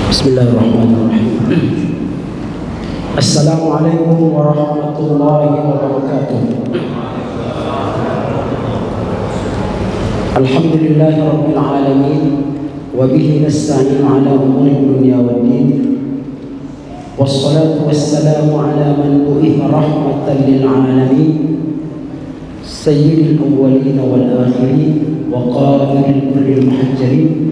Bismillahirrahmanirrahim. Assalamualaikum warahmatullahi wabarakatuh. Alhamdulillahi rabbil alamin wa bihi nasta'inu ala umuri dunya waddin. Wassalatu wassalamu ala man bu'itha rahmatan lil alamin sayyidil awwalin wal akhirin wa qaidil kulli muhajjalin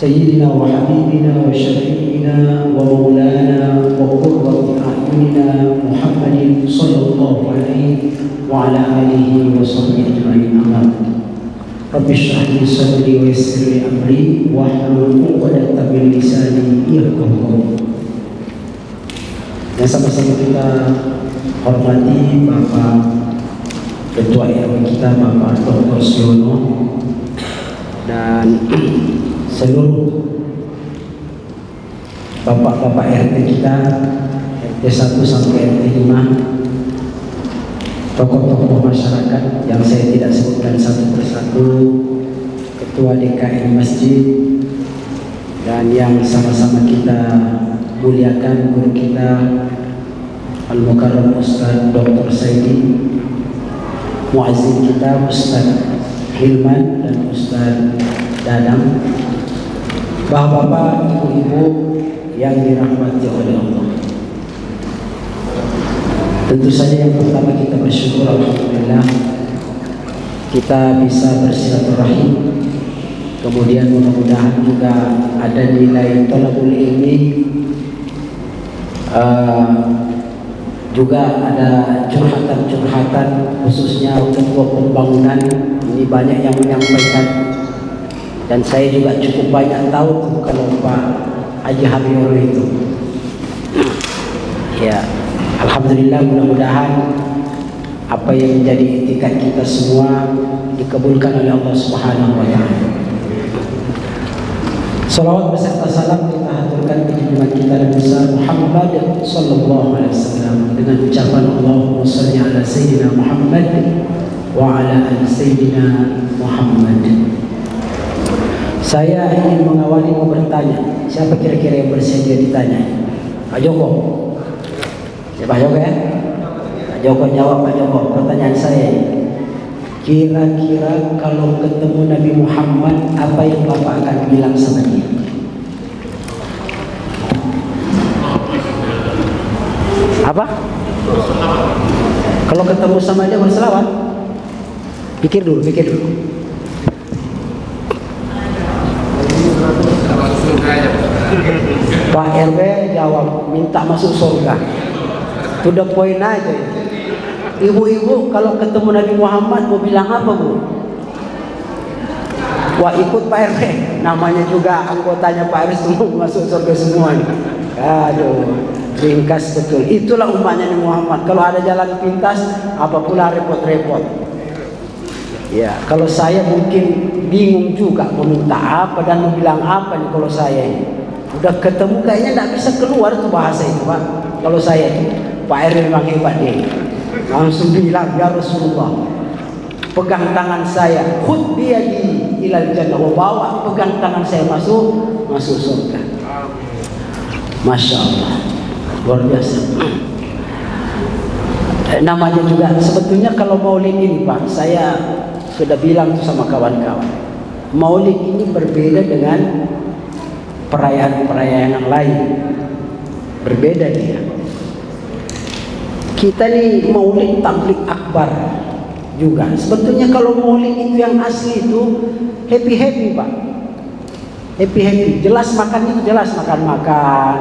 سيدنا وحبيبنا وشفيعنا ومولانا وقرة أعيننا محمد صلى الله عليه وعلى آله وصحبه أجمعين. أما بعد رب اشرح لي صدري ويسر لي أمري واحلل عقدة من لساني يفقهوا قولي. Yang sama-sama kita hormati Bapak Ketua RW kita, Bapak Dr. Siono, dan seluruh bapak-bapak RT kita, RT 1 sampai RT 5, tokoh-tokoh masyarakat yang saya tidak sebutkan satu persatu, ketua DKM masjid, dan yang sama-sama kita muliakan guru kita Al-Mukarram Ustaz Dr. Saidi, muazzin kita Ustaz Hilman dan Ustaz Dadang, bapak-bapak, ibu-ibu yang dirahmati oleh Allah. Tentu saja yang pertama kita bersyukur, alhamdulillah kita bisa bersilaturahim. Kemudian mudah-mudahan juga ada nilai thalabul ilmi, juga ada curhatan-curhatan khususnya untuk pembangunan. Ini banyak yang menyampaikan, dan saya juga cukup banyak tahu kalau Pak Haji Habibur itu. Ya, alhamdulillah, mudah-mudahan apa yang menjadi itikat kita semua dikabulkan oleh Allah Subhanahu wa taala. Salawat beserta salam kita haturkan ke junjungan kita Nabi besar Muhammad sallallahu alaihi wasallam dengan ucapan Allahumma shalli ala sayyidina Muhammad wa ala ali sayyidina Muhammad. Saya ingin mengawali mau bertanya, siapa kira-kira yang bersedia ditanya? Pak Joko? Pak Joko ya? Pak Joko jawab. Pak Joko, pertanyaan saya, kira-kira kalau ketemu Nabi Muhammad, apa yang Bapak akan bilang sama dia? Apa? Kalau ketemu sama dia berselawat? Pikir dulu. Pak RW jawab, minta masuk surga. To the point aja. Ibu-ibu kalau ketemu Nabi Muhammad mau bilang apa, Bu? Wah, ikut Pak RW. Namanya juga anggotanya Pak RW semua masuk surga semua nih. Aduh, ringkas betul. Itulah umatnya Nabi Muhammad. Kalau ada jalan pintas, apa pula repot-repot. Ya, kalau saya mungkin bingung juga mau minta apa dan mau bilang apa nih kalau saya ini. Udah ketemu kayaknya tidak bisa keluar tuh bahasa itu, Pak. Kalau saya itu, Pak RW memang hebat dia. Langsung bilang, ya Rasulullah, pegang tangan saya, khud biyadi ilal jannah, bawa pegang tangan saya masuk surga. Masya Allah, luar biasa. Namanya juga sebetulnya kalau maulid ini, Pak, saya sudah bilang tuh sama kawan-kawan, maulid ini berbeda dengan perayaan-perayaan yang lain. Berbeda dia. Kita nih maulid tablik akbar juga. Sebetulnya kalau maulid itu yang asli itu happy-happy, Pak. Happy-happy. Jelas makan itu jelas makan-makan,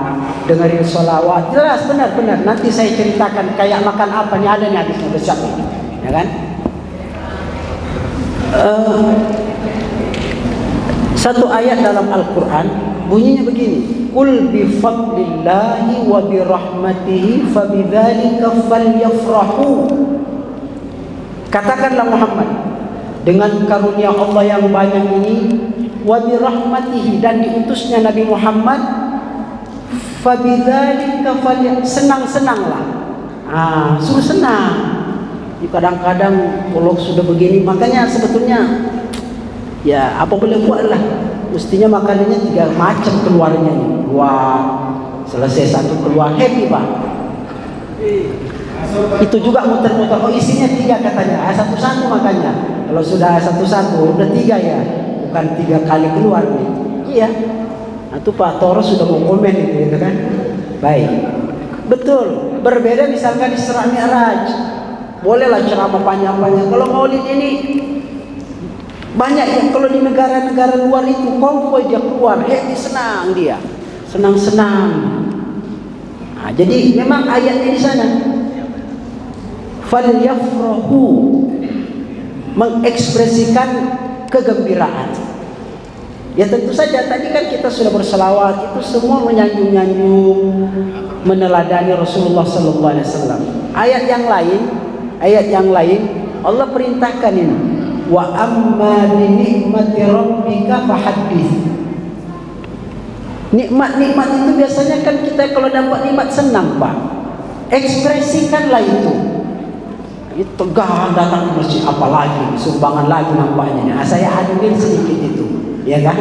dengerin sholawat, jelas benar-benar. Nanti saya ceritakan kayak makan apa nih, ada nih hadisnya besar ini, ya kan? Satu ayat dalam Al-Quran bunyinya begini, qul bi fadlillahi wa bi rahmatihi fabidzalika falyafrahu. Katakanlah Muhammad, dengan karunia Allah yang banyak ini, wa bi rahmatihi, dan diutusnya Nabi Muhammad, fabidzalika senang-senanglah. Suruh senang. Kadang-kadang kalau sudah begini, makanya sebetulnya ya apa boleh buatlah, mestinya makanannya 3 macam keluarnya nih. keluar, selesai satu keluar, happy Pak. Itu juga muter-muter, oh isinya 3 katanya, satu-satu makanya. Kalau sudah satu-satu, udah 3 ya, bukan 3 kali keluar nih. Iya, itu Pak Toro sudah mau komen itu, gitu kan? Baik, betul. Berbeda misalkan Isra Mi'raj, bolehlah ceramah panjang-panjang. Kalau Maulid ini banyak yang kalau di negara-negara luar itu konvoy dia keluar, happy, senang dia, senang-senang. Nah, jadi memang ayatnya di sana, falyafrahu, mengekspresikan kegembiraan. Ya tentu saja tadi kan kita sudah berselawat, itu semua menyanjung-nyanjung, meneladani Rasulullah sallallahu alaihi wasallam. Ayat yang lain Allah perintahkan ini, wa amma bi ni'mati rabbika fahaddits. Nikmat-nikmat itu biasanya kan kita kalau dapat nikmat senang Pak, ekspresikanlah itu. Itu tegang datang ke masjid, apalagi sumbangan lagi nampaknya. Nah, saya haduin sedikit itu, ya kan?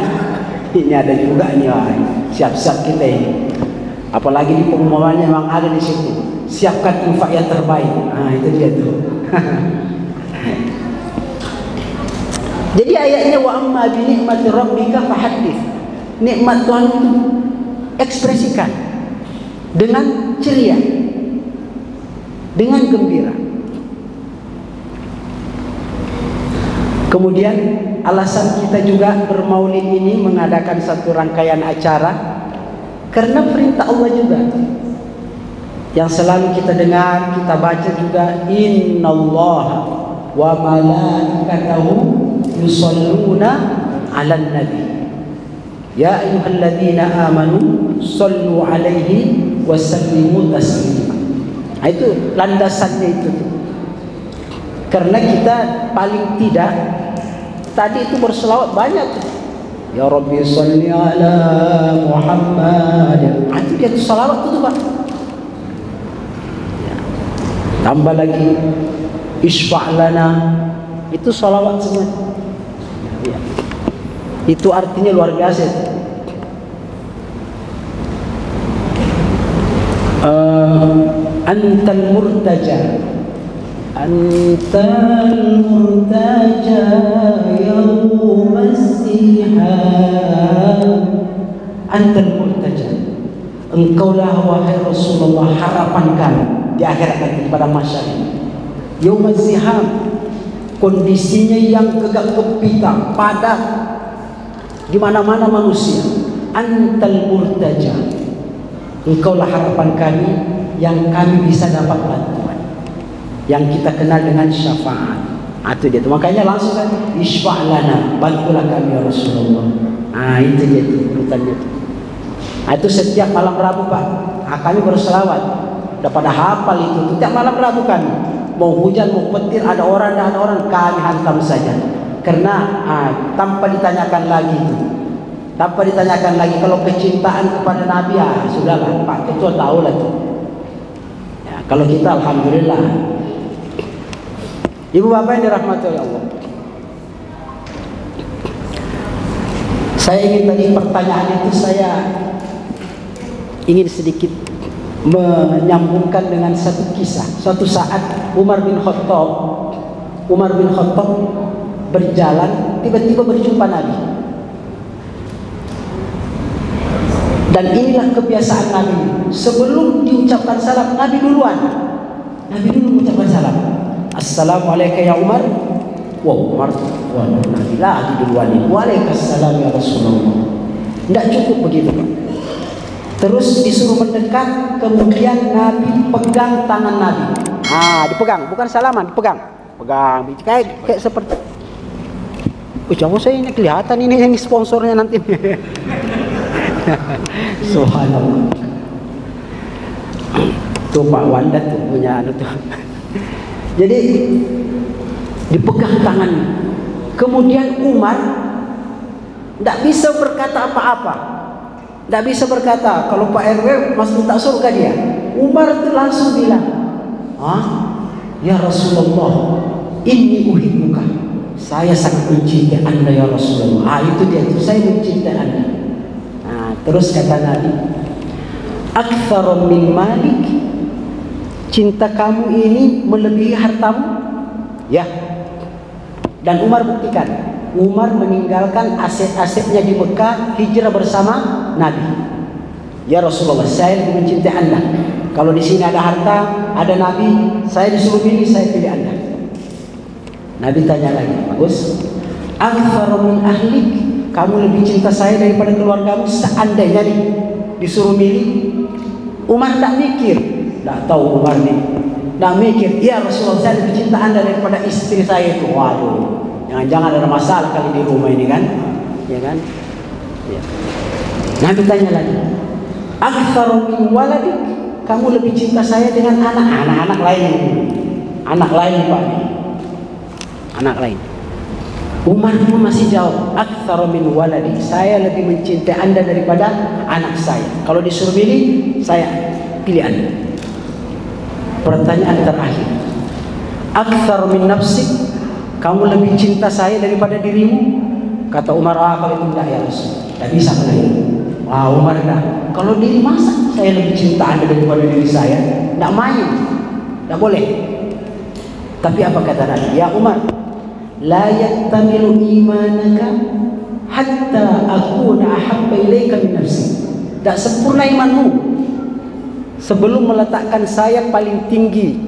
Ini ada juga nih, siap-siap kita ini. Apalagi di pengumumannya memang ada di situ, siapkan infak yang terbaik. Nah itu dia tuh. Jadi ayatnya wa amma bi ni'mati rabbika fahaddits. Nikmat Tuhan itu ekspresikan dengan ceria, dengan gembira. Kemudian alasan kita juga bermaulid ini, mengadakan satu rangkaian acara, karena perintah Allah juga yang selalu kita dengar, kita baca juga, innallaha wa malaikatahu yusholluna 'alan nabi ya ayyuhalladzina amanu shollu 'alaihi wa sallimu taslima. Nah, itu landasannya itu. Karena kita paling tidak tadi itu berselawat banyak, ya Rabbi sholli ala Muhammad. Itu dia tuh salawat itu Pak. Ya. Tambah lagi isfa' lana, itu salawat semua. Ya. Itu artinya luar biasa. Antal murtaja, antal murtaja yaumas zihab. Antal murtaja, engkaulah wahai Rasulullah harapan kami di akhirat nanti pada masyarakat. Yaumaz zihab, kondisinya yang gegap gempita, padat di mana-mana manusia. Antal murtaja, engkaulah harapan kami yang kami bisa dapat bantuan, yang kita kenal dengan syafaat. Itu dia. Makanya langsung kan isfa' lana, bantulah kami ya Rasulullah. Nah itu dia urutannya. Itu setiap malam Rabu Pak. Kami berselawat. Udah pada hafal itu. Setiap malam Rabu kami. Mau hujan, mau petir, ada orang, kami hantam saja. Karena tanpa ditanyakan lagi itu. Tanpa ditanyakan lagi. Kalau kecintaan kepada Nabi, sudahlah Pak Ketua tahu lah itu. Ya, kalau kita alhamdulillah. Ibu bapak yang dirahmati oleh Allah, saya ingin tadi pertanyaan itu saya ingin sedikit menyambungkan dengan satu kisah. Suatu saat Umar bin Khattab berjalan, tiba-tiba berjumpa Nabi. Dan inilah kebiasaan Nabi, sebelum diucapkan salam Nabi duluan. Nabi dulu mengucapkan salam. Assalamualaikum ya Umar. Wow, Umar, Nabi lagi duluan. Waalaikumsalam ya Rasulullah. Tidak cukup begitu Pak. Terus disuruh mendekat, kemudian Nabi pegang tangan Nabi. Dipegang, bukan salaman, dipegang. Pegang, kayak seperti. Jangan saya ini kelihatan ini yang sponsornya nanti. Subhanallah. Tuh Pak Wanda tuh punya tuh. Jadi dipegang tangan. Kemudian Umar tidak bisa berkata apa-apa. Tidak bisa berkata, kalau Pak RW masuk tak surga dia. Umar itu langsung bilang, ya Rasulullah, inni uhibbuka. Saya sangat mencintai Anda ya Rasulullah. Itu dia, itu saya mencintai Anda. Terus kata Nabi, "Aktsaru min malik." Cinta kamu ini melebihi hartamu? Ya. Dan Umar buktikan. Umar meninggalkan aset-asetnya di Mekah, hijrah bersama Nabi. "Ya Rasulullah, saya lebih mencintai Anda. Kalau di sini ada harta, ada Nabi, saya disuruh pilih, saya pilih Anda." Nabi tanya lagi, "Bagus. Aktsaru min ahlik." Kamu lebih cinta saya daripada keluargamu? Seandainya nih disuruh milih. Umar tak mikir. Tak tahu Umar nih. Tak mikir. "Ya Rasulullah, saya lebih cinta Anda daripada istri saya itu." Waduh, jangan-jangan ada masalah kali di rumah ini kan? Ya kan? Ya. Nabi tanya lagi, "Aktsaru min waladik." Kamu lebih cinta saya dengan anak-anak lain. Anak lain Pak. Anak lain. Umar pun masih jawab, "Aktsaru min waladi." Saya lebih mencintai Anda daripada anak saya. Kalau disuruh pilih, saya pilih Anda. Pertanyaan terakhir, "Aktsaru min nafsik." Kamu lebih cinta saya daripada dirimu? Kata Umar, "Kalau itu tidak ya Rasul, tidak bisa lagi." Wah, Umar tidak. Kalau diri masa saya lebih cinta Anda daripada diri saya? Tidak main, tidak boleh. Tapi apa kata Nabi? "Ya Umar, la yaktamilu imanaka hatta akuna ahabba ilaika min nafsi." Tak sempurna imanmu sebelum meletakkan saya paling tinggi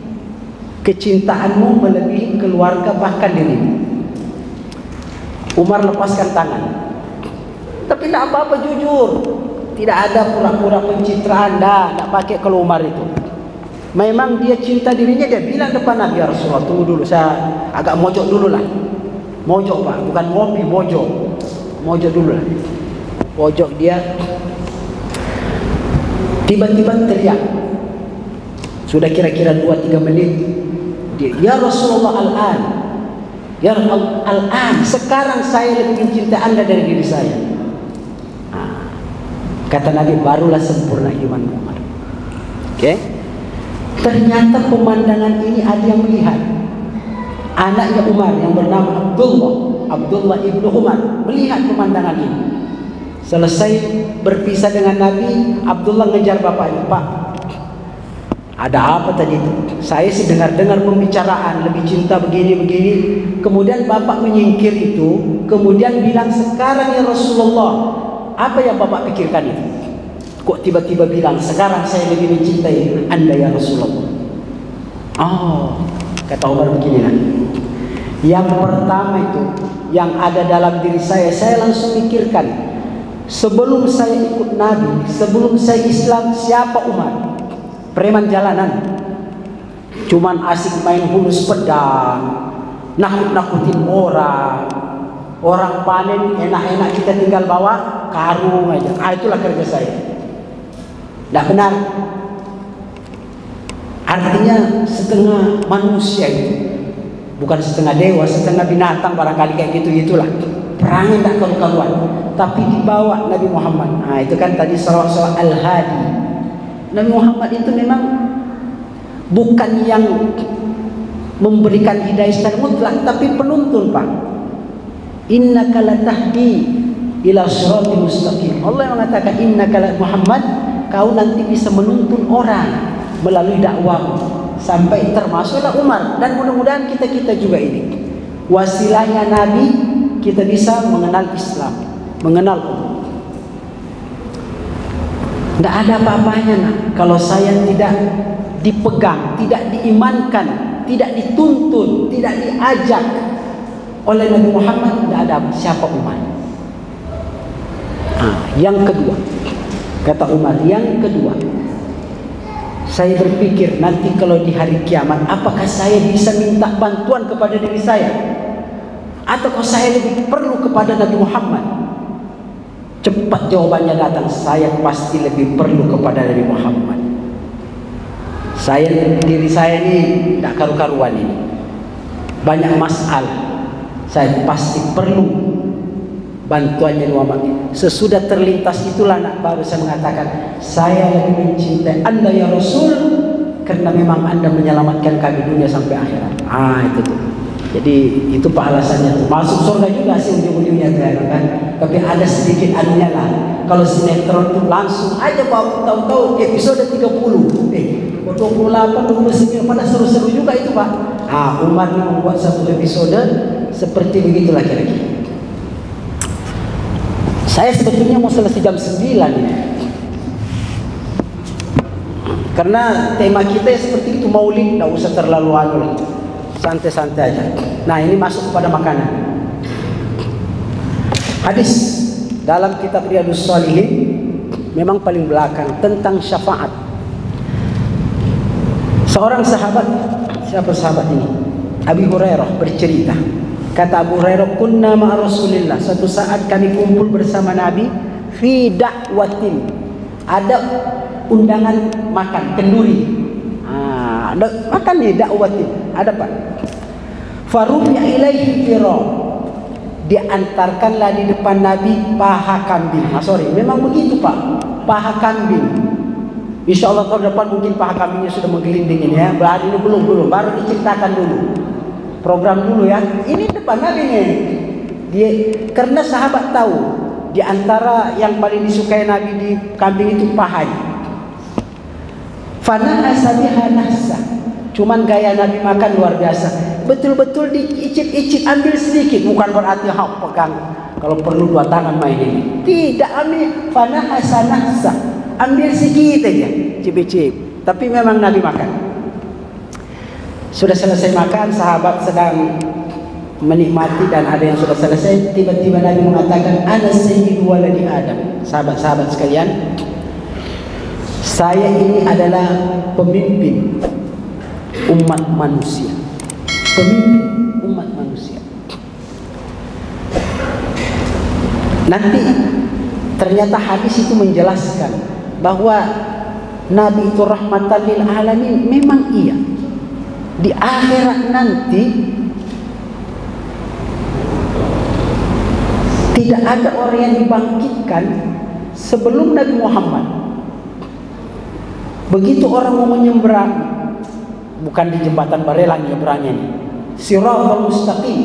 kecintaanmu melebihi keluarga bahkan dirimu. Umar lepaskan tangan. Tapi tidak apa-apa, jujur. Tidak ada pura-pura pencitraan, tidak pakai kalau Umar itu. Memang dia cinta dirinya, dia bilang depan Nabi, "Ya Rasulullah, tunggu dulu, saya agak mojok dulu lah." Mojok Pak, bukan ngopi, mojok. Mojok dulu lah. Pojok dia. Tiba-tiba teriak. Sudah kira-kira 2-3 menit. Dia, "Ya Rasulullah, al-an. Ya al-an, sekarang saya lebih mencintai Anda dari diri saya." Kata Nabi, barulah sempurna iman Umar. Oke? Ternyata pemandangan ini ada yang melihat. Anaknya Umar yang bernama Abdullah ibnu Umar melihat pemandangan ini. Selesai berpisah dengan Nabi, Abdullah ngejar bapaknya, "Pak, ada apa tadi itu? Saya sih dengar-dengar pembicaraan lebih cinta begini-begini." Kemudian bapak menyingkir itu, kemudian bilang, "Sekarang ya Rasulullah, apa yang bapak pikirkan itu? Kok tiba-tiba bilang sekarang saya lebih mencintai Anda ya Rasulullah?" Oh, kata Umar beginilah. Yang pertama itu yang ada dalam diri saya langsung pikirkan, sebelum saya ikut Nabi, sebelum saya Islam, siapa Umar? Preman jalanan, cuman asik main hulus pedang, nakut-nakutin orang. Orang panen enak-enak, kita tinggal bawa karung aja. Itulah kerja saya. Tidak benar. Artinya setengah manusia itu, bukan setengah dewa, setengah binatang barangkali kayak gitu, itulah. Perangnya tidak karu-karuan. Tapi dibawa Nabi Muhammad. Itu kan tadi soal Al-Hadi. Nabi Muhammad itu memang bukan yang memberikan hidayah secara mutlak, tapi penuntun Pak. "Innaka latahdi ila shiratal mustaqim." Allah yang mengatakan, "Innaka Muhammad, kau nanti bisa menuntun orang melalui dakwah sampai termasuklah Umar." Dan mudah-mudahan kita juga ini wasilahnya Nabi, kita bisa mengenal Islam, mengenal Allah. Tidak ada apa-apanya nak kalau saya tidak dipegang, tidak diimankan, tidak dituntun, tidak diajak oleh Nabi Muhammad. Tidak ada siapa Umar. Yang kedua, kata Umar, yang kedua, saya berpikir nanti kalau di hari kiamat, apakah saya bisa minta bantuan kepada diri saya, ataukah saya lebih perlu kepada Nabi Muhammad? Cepat jawabannya datang, saya pasti lebih perlu kepada Nabi Muhammad. Diri saya ini tidak karu-karuan ini, banyak masalah. Saya pasti perlu bantuannya Muhammad. Sesudah terlintas itulah baru saya mengatakan, saya lebih mencintai Anda ya Rasul, karena memang Anda menyelamatkan kami dunia sampai akhirat. Itu tuh. Jadi itu alasannya tuh. Masuk surga juga sih ujung-ujungnya kan. Tapi ada sedikit anunya lah. Kalau sinetron tuh langsung aja Pak, tahu-tahu episode 30. 28, 29 pada seru-seru juga itu Pak. Umar membuat satu episode seperti begitulah kira-kira. Saya sebetulnya mau selesai jam 9 ini. Karena tema kita seperti itu, maulid, tidak usah terlalu santai-santai aja. Nah, ini masuk kepada makanan. Hadis dalam kitab Riyadhus Shalihin memang paling belakang tentang syafaat. Seorang sahabat, siapa sahabat ini? Abi Hurairah bercerita. Kata Abu Hurairah, kunna ma'a Rasulillah, suatu saat kami kumpul bersama Nabi fi da'watin. Ada undangan makan kenduri. Ada makan nih da'watin. Ada Pak. Farufi'a ilaihi fira. Diantarkanlah di depan Nabi paha kambing. Memang begitu Pak. Paha kambing. Insya Allah tahun depan mungkin paha kambingnya sudah menggelinding ini ya. Ini belum, baru diceritakan dulu. Program dulu ya. Ini depan Nabi nih. Karena sahabat tahu di antara yang paling disukai Nabi di kambing itu pahanya. Fana asabiha nahsa. Cuman gaya Nabi makan luar biasa. Betul-betul diicip-icip, ambil sedikit. Bukan berarti pegang. Kalau perlu 2 tangan main ini. Tidak, ambil fana asanahsa. Ambil sedikit aja, cip-cip. Tapi memang Nabi makan. Sudah selesai makan, sahabat sedang menikmati dan ada yang sudah selesai. Tiba-tiba Nabi mengatakan, ana sayyidu waladi Adam. Sahabat-sahabat sekalian, saya ini adalah pemimpin umat manusia. Pemimpin umat manusia. Nanti ternyata hadis itu menjelaskan bahwa Nabi itu rahmatan lil alamin. Memang iya. Di akhirat nanti tidak ada orang yang dibangkitkan sebelum Nabi Muhammad. Begitu orang mau menyeberang, bukan di jembatan Barelang nyeberangnya nih, Siratal Mustaqim,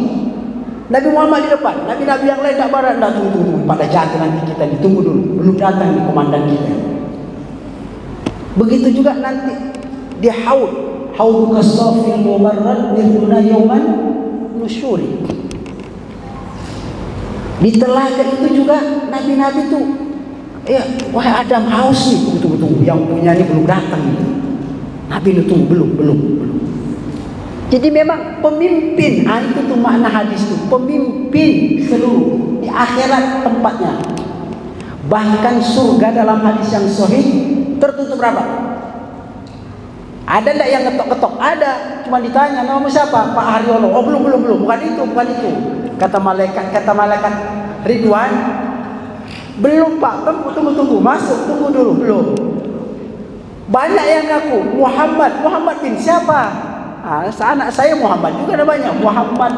Nabi Muhammad di depan, Nabi-Nabi yang lain tak barang, tunggu pada jatuh nanti kita ditunggu dulu, belum datang di komandan kita. Begitu juga nanti di haud kasafil mubarrad wiruna yauman nusyuri. Di telaga itu juga nabi-nabi itu, wahai Adam haus nih, tunggu, yang punya ini belum datang nih. Nabi lu tunggu, belum. Jadi memang pemimpin, itu tuh makna hadis itu, pemimpin seluruh di akhirat tempatnya. Bahkan surga dalam hadis yang sahih tertutup rapat. Ada enggak yang ketok-ketok? Ada, cuma ditanya nama siapa? Pak Haryono. Oh belum, bukan itu. Kata malaikat Ridwan, belum Pak, tunggu, masuk, tunggu dulu, belum. Banyak yang ngaku Muhammad bin siapa? Anak saya Muhammad juga namanya, Muhammad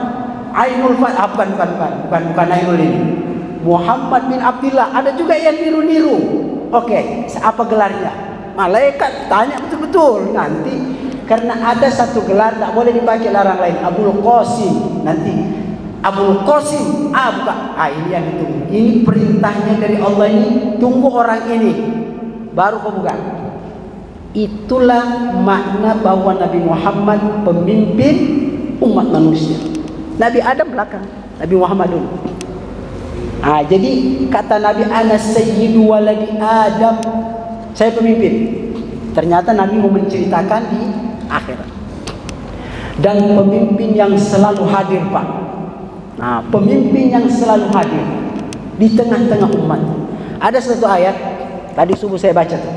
Ainul bukan Ainul ini. Muhammad bin Abdullah. Ada juga yang niru-niru. Oke, apa gelarnya? Malaikat tanya betul-betul nanti, karena ada satu gelar tak boleh dipakai larang lain, Abul Qasim. Nanti Abul Qasim, bukan. Ini yang ditunggu. Ini perintahnya dari Allah ini, tunggu orang ini baru kau buka. Itulah makna bahwa Nabi Muhammad pemimpin umat manusia. Nabi Adam belakang, Nabi Muhammad dulu. Jadi kata Nabi, ana sayyidu waladi Adam, saya pemimpin. Ternyata Nabi mau menceritakan di akhirat. Dan pemimpin yang selalu hadir Pak. Pemimpin yang selalu hadir di tengah-tengah umat. Ada satu ayat tadi subuh saya baca tuh.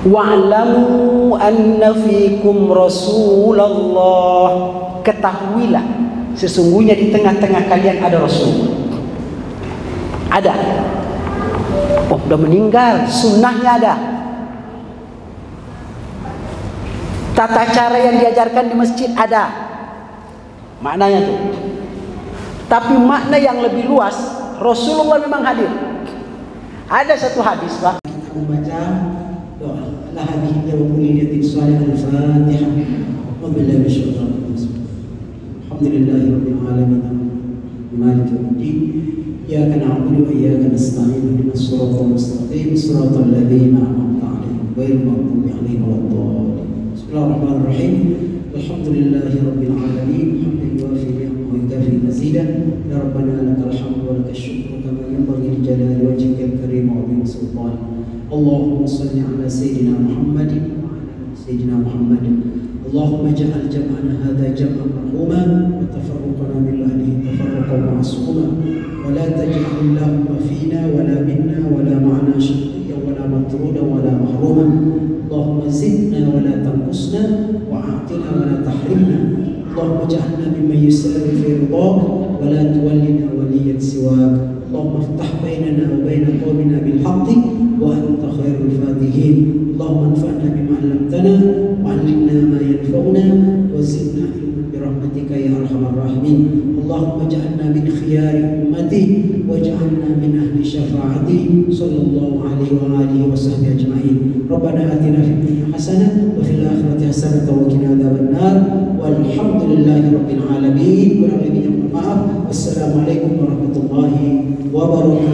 Wa'lamu anna fikum Rasulullah. Ketahuilah sesungguhnya di tengah-tengah kalian ada Rasul. Ada. Udah meninggal, sunnahnya ada. Tata cara yang diajarkan di masjid ada. Maknanya tuh. Tapi makna yang lebih luas, Rasulullah memang hadir. Ada satu hadis Pak, membaca doa la hadhihi wa kulliyatin salihah al-Fatihah. Wabillahi minasyaitonir rajim. Alhamdulillahirabbil alamin. Maliki yaumiddin. إياك نعبد وإياك نستعين اهدنا الصراط المستقيم صراط الذين أنعمت عليهم غير المغضوب عليهم ولا الضالين. بسم الله الرحمن الرحيم. الحمد لله رب العالمين حمدا يوافي نعمه ويكافي مزيدا. يا ربنا لك الحمد ولك الشكر كما ينبغي لجلال وجهك الكريم وعظيم سلطانك. اللهم صل على سيدنا محمد وعلى آل سيدنا محمد. اللهم اجعل جمعنا هذا جمعا مرحوما وتفرقنا من بعده تفرقا معصوما، ولا تجعل اللهم فينا ولا منا ولا معنا شقيا ولا مطرودا ولا محروما. اللهم زدنا ولا تنقصنا وأعطنا ولا تحرمنا. اللهم اجعلنا ممن يسارع في رضاك ولا تولنا وليا سواك. اللهم افتح بيننا وبين قومنا بالحق وأنت خير الفاتحين. اللهم انفعنا بما علمتنا وعلمنا ما ينفعنا وزدنا علما برحمتك يا أرحم الراحمين. اللهم اجعلنا من خيار أمتي واجعلنا من أهل شفاعتي صلى الله عليه وآله وصحبه أجمعين. ربنا آتنا في الدنيا حسنة وفي الآخرة حسنة وقنا عذاب النار والحمد لله رب العالمين. والسلام عليكم ورحمة الله وبركاته.